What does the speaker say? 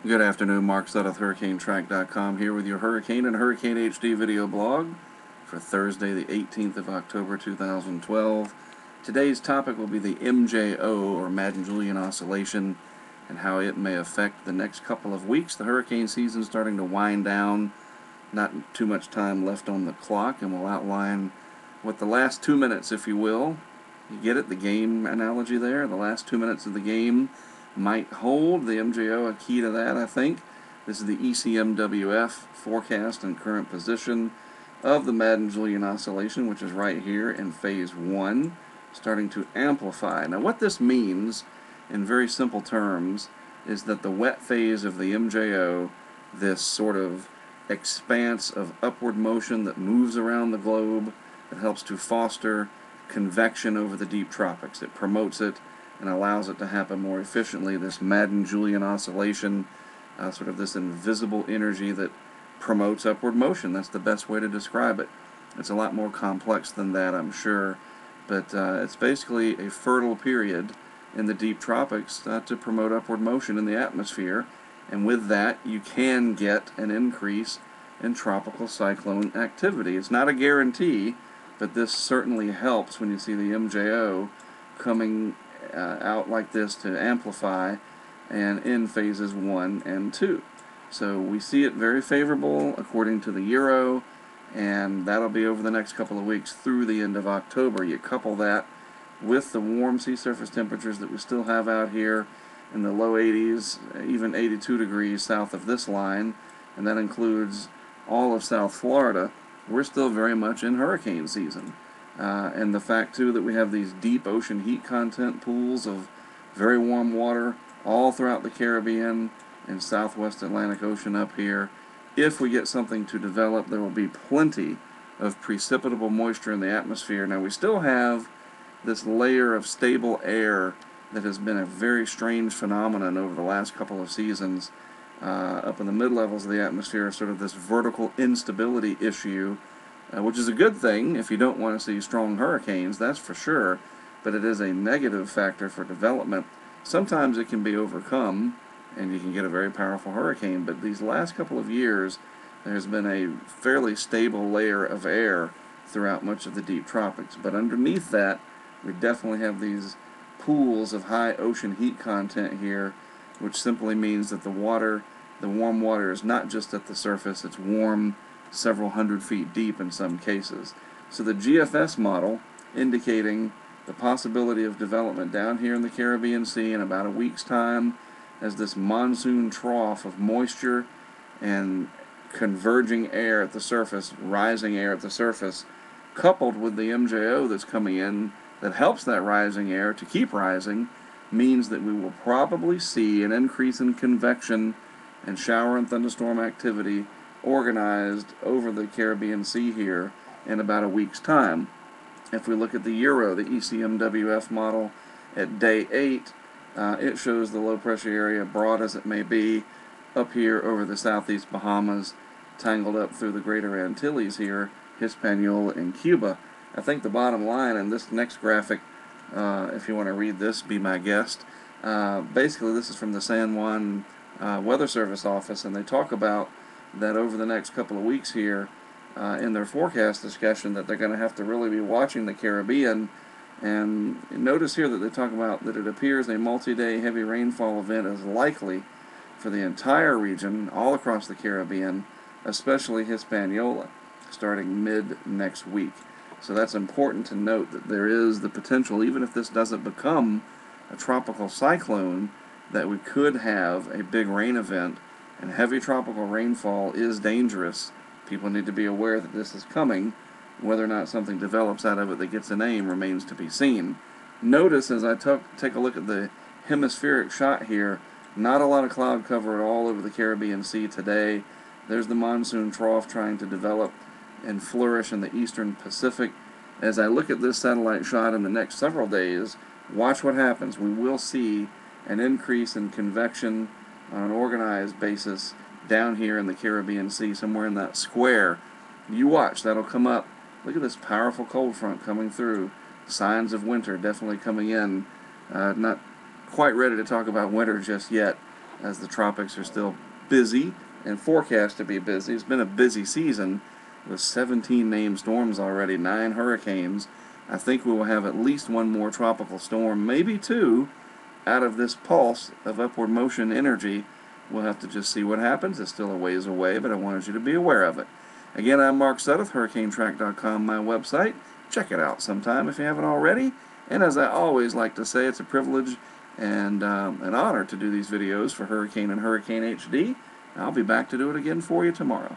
Good afternoon, Mark Sudduth, HurricaneTrack.com here with your Hurricane and Hurricane HD video blog for Thursday, the 18th of October, 2012. Today's topic will be the MJO, or Madden-Julian Oscillation, and how it may affect the next couple of weeks. The hurricane season starting to wind down, not too much time left on the clock, and we'll outline what the last 2 minutes, if you will, you get it, the game analogy there, the last 2 minutes of the game might hold. The MJO, a key to that, I think. This is the ECMWF forecast and current position of the Madden-Julian Oscillation, which is right here in phase 1, starting to amplify. Now what this means, in very simple terms, is that the wet phase of the MJO, this sort of expanse of upward motion that moves around the globe, that helps to foster convection over the deep tropics. It promotes it and allows it to happen more efficiently. This Madden-Julian Oscillation, sort of this invisible energy that promotes upward motion. That's the best way to describe it. It's a lot more complex than that, I'm sure, but it's basically a fertile period in the deep tropics to promote upward motion in the atmosphere, and with that you can get an increase in tropical cyclone activity. It's not a guarantee, but this certainly helps when you see the MJO coming out like this to amplify and in phases 1 and 2. So we see it very favorable according to the Euro, and that'll be over the next couple of weeks through the end of October. You couple that with the warm sea surface temperatures that we still have out here in the low 80s, even 82 degrees south of this line, and that includes all of South Florida. We're still very much in hurricane season. And the fact, too, that we have these deep ocean heat content pools of very warm water all throughout the Caribbean and Southwest Atlantic Ocean up here. If we get something to develop, there will be plenty of precipitable moisture in the atmosphere. Now, we still have this layer of stable air that has been a very strange phenomenon over the last couple of seasons. Up in the mid-levels of the atmosphere, sort of this vertical instability issue, which is a good thing if you don't want to see strong hurricanes, that's for sure, but it is a negative factor for development. Sometimes it can be overcome and you can get a very powerful hurricane, but these last couple of years there's been a fairly stable layer of air throughout much of the deep tropics. But underneath that, we definitely have these pools of high ocean heat content here, which simply means that the warm water is not just at the surface, it's warm several hundred feet deep in some cases. So the GFS model indicating the possibility of development down here in the Caribbean Sea in about a week's time as this monsoon trough of moisture and converging air at the surface, rising air at the surface, coupled with the MJO that's coming in that helps that rising air to keep rising, means that we will probably see an increase in convection and shower and thunderstorm activity organized over the Caribbean Sea here in about a week's time. If we look at the Euro, the ECMWF model, at day 8, it shows the low pressure area, broad as it may be, up here over the southeast Bahamas, tangled up through the greater Antilles here, Hispaniola and Cuba. I think the bottom line in this next graphic, if you want to read this, be my guest. Basically, this is from the San Juan Weather Service office, and they talk about that over the next couple of weeks here in their forecast discussion that they're going to have to really be watching the Caribbean. And notice here that they talk about that it appears a multi-day heavy rainfall event is likely for the entire region all across the Caribbean, especially Hispaniola, starting mid next week. So that's important to note, that there is the potential, even if this doesn't become a tropical cyclone, that we could have a big rain event. And heavy tropical rainfall is dangerous. People need to be aware that this is coming. Whether or not something develops out of it that gets a name remains to be seen. Notice as I take a look at the hemispheric shot here, not a lot of cloud cover at all over the Caribbean Sea today. There's the monsoon trough trying to develop and flourish in the eastern Pacific. As I look at this satellite shot in the next several days, watch what happens. We will see an increase in convection on an organized basis down here in the Caribbean Sea, somewhere in that square. You watch, that'll come up. Look at this powerful cold front coming through. Signs of winter definitely coming in. Not quite ready to talk about winter just yet, as the tropics are still busy and forecast to be busy. It's been a busy season with 17 named storms already, 9 hurricanes. I think we will have at least one more tropical storm, maybe 2, out of this pulse of upward motion energy. We'll have to just see what happens. It's still a ways away, but I wanted you to be aware of it. Again, I'm Mark Sudduth, HurricaneTrack.com, my website. Check it out sometime if you haven't already. And as I always like to say, it's a privilege and an honor to do these videos for Hurricane and Hurricane HD. I'll be back to do it again for you tomorrow.